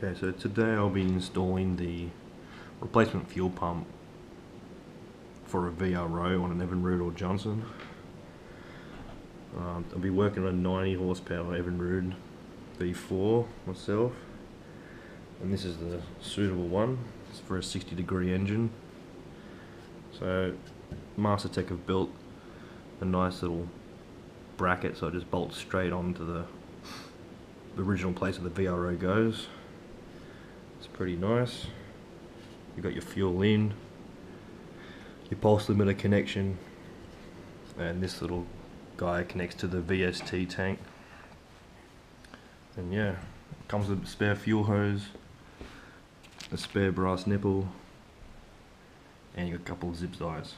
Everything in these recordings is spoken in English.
Okay, so today I'll be installing the replacement fuel pump for a VRO on an Evinrude or Johnson. I'll be working on a 90 horsepower Evinrude V4 myself, and this is the suitable one. It's for a 60-degree engine. So MasterTech have built a nice little bracket, so it just bolts straight onto the original place where the VRO goes. It's pretty nice. You've got your fuel in, your pulse limiter connection, and this little guy connects to the VST tank. And yeah, it comes with a spare fuel hose, a spare brass nipple, and you got a couple of zip ties.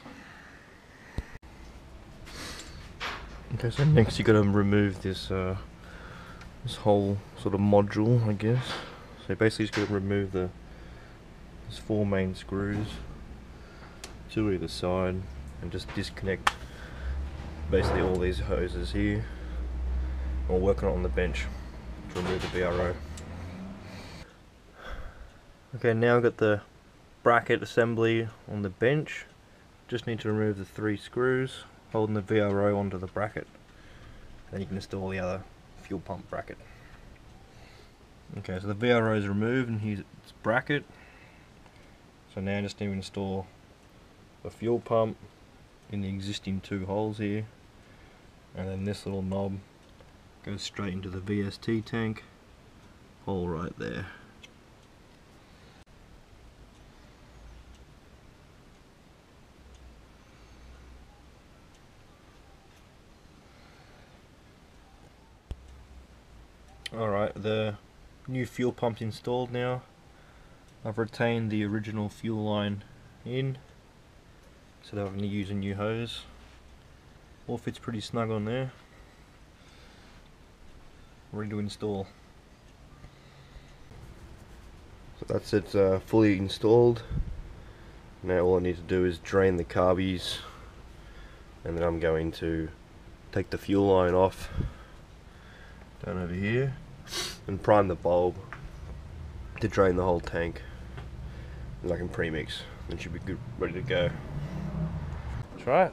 Okay, so next you got to remove this this whole sort of module, I guess. So basically just got to remove there's 4 main screws, 2 either side, and just disconnect basically all these hoses here. We're working on the bench to remove the VRO. Okay, now I've got the bracket assembly on the bench. Just need to remove the 3 screws holding the VRO onto the bracket. Then you can install the other fuel pump bracket. Okay, so the VRO is removed and here's its bracket. So now I just need to install the fuel pump in the existing 2 holes here, and then this little knob goes straight into the VST tank, hole right there. Alright, the new fuel pump's installed now. I've retained the original fuel line in, so that I'm going to use a new hose. All fits pretty snug on there. Ready to install. So that's it, fully installed. Now all I need to do is drain the carbies, and then I'm going to take the fuel line off down over here and prime the bulb to drain the whole tank, and I can premix and should be good, ready to go. That's right.